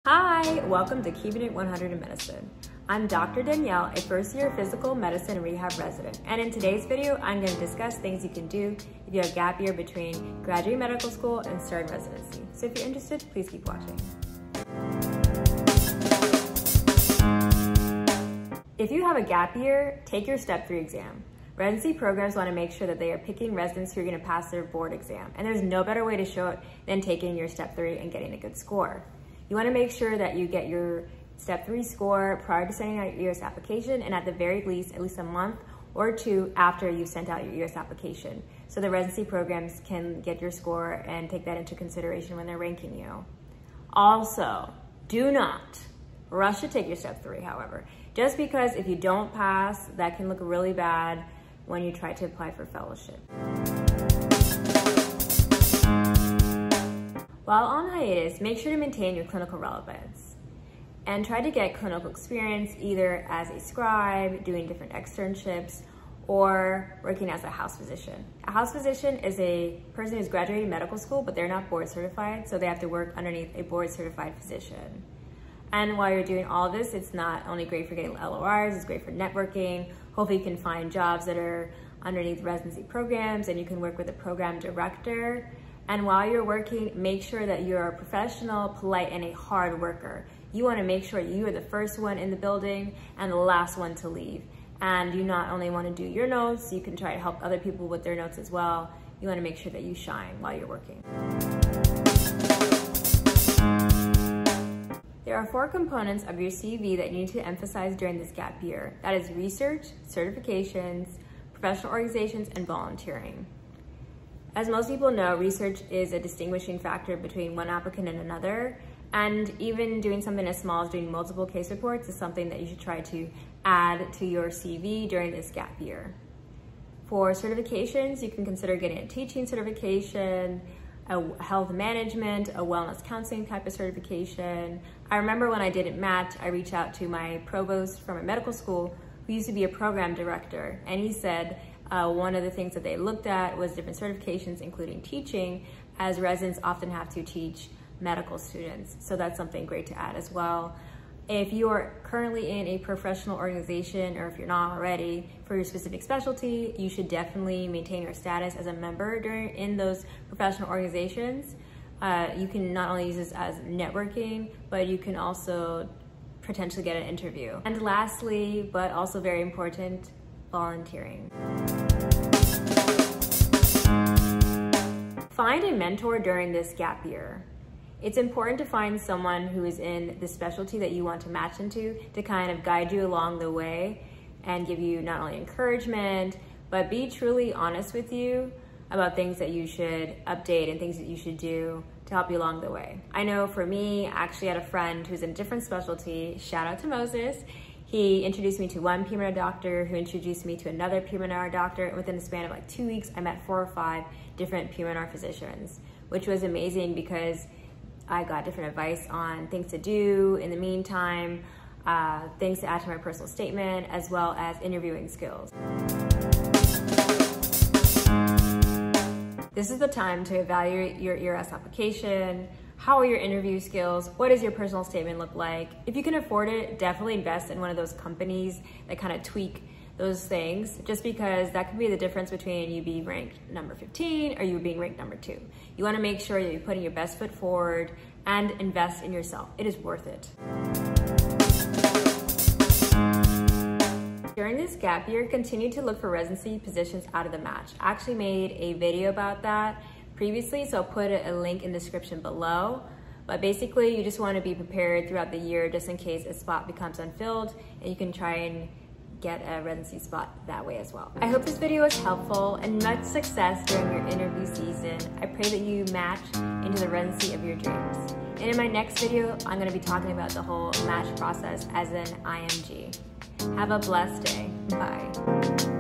Hi, welcome to Keeping It 100 in Medicine. I'm Dr. Danielle, a first-year Physical Medicine and Rehab resident, and in today's video, I'm going to discuss things you can do if you have a gap year between graduating medical school and starting residency. So if you're interested, please keep watching. If you have a gap year, take your Step 3 exam. Residency programs want to make sure that they are picking residents who are going to pass their board exam, and there's no better way to show it than taking your Step 3 and getting a good score. You want to make sure that you get your Step 3 score prior to sending out your ERS application, and at the very least, at least a month or two after you've sent out your ERS application, so the residency programs can get your score and take that into consideration when they're ranking you. Also, do not rush to take your Step 3, however, just because if you don't pass, that can look really bad when you try to apply for fellowship. While on hiatus, make sure to maintain your clinical relevance and try to get clinical experience either as a scribe, doing different externships, or working as a house physician. A house physician is a person who's graduated medical school, but they're not board certified, so they have to work underneath a board certified physician. And while you're doing all this, it's not only great for getting LORs, it's great for networking. Hopefully you can find jobs that are underneath residency programs and you can work with a program director. And while you're working, make sure that you're a professional, polite, and a hard worker. You want to make sure you are the first one in the building and the last one to leave. And you not only want to do your notes, you can try to help other people with their notes as well. You want to make sure that you shine while you're working. There are 4 components of your CV that you need to emphasize during this gap year. That is research, certifications, professional organizations, and volunteering. As most people know, research is a distinguishing factor between one applicant and another, and even doing something as small as doing multiple case reports is something that you should try to add to your CV during this gap year. For certifications, you can consider getting a teaching certification, a health management, a wellness counseling type of certification. I remember when I didn't match, I reached out to my provost from a medical school who used to be a program director, and he said, one of the things that they looked at was different certifications, including teaching, as residents often have to teach medical students. So that's something great to add as well. If you are currently in a professional organization, or if you're not already, for your specific specialty, you should definitely maintain your status as a member in those professional organizations. You can not only use this as networking, but you can also potentially get an interview. And lastly, but also very important, volunteering. Find a mentor during this gap year. It's important to find someone who is in the specialty that you want to match into to kind of guide you along the way and give you not only encouragement, but be truly honest with you about things that you should update and things that you should do to help you along the way. I know for me, I actually had a friend who's in a different specialty, shout out to Moses. He introduced me to one PM&R doctor who introduced me to another PM&R doctor, and within the span of like 2 weeks, I met 4 or 5 different PM&R physicians, which was amazing because I got different advice on things to do in the meantime, things to add to my personal statement, as well as interviewing skills. This is the time to evaluate your ERS application. How are your interview skills? What does your personal statement look like? If you can afford it, definitely invest in one of those companies that kind of tweak those things, just because that could be the difference between you being ranked number 15 or you being ranked number 2. You want to make sure that you're putting your best foot forward and invest in yourself. It is worth it. During this gap year, continue to look for residency positions out of the match. I actually made a video about that previously, so I'll put a link in the description below. But basically, you just want to be prepared throughout the year just in case a spot becomes unfilled, and you can try and get a residency spot that way as well. I hope this video was helpful and much success during your interview season. I pray that you match into the residency of your dreams. And in my next video, I'm going to be talking about the whole match process as an IMG. Have a blessed day. Bye.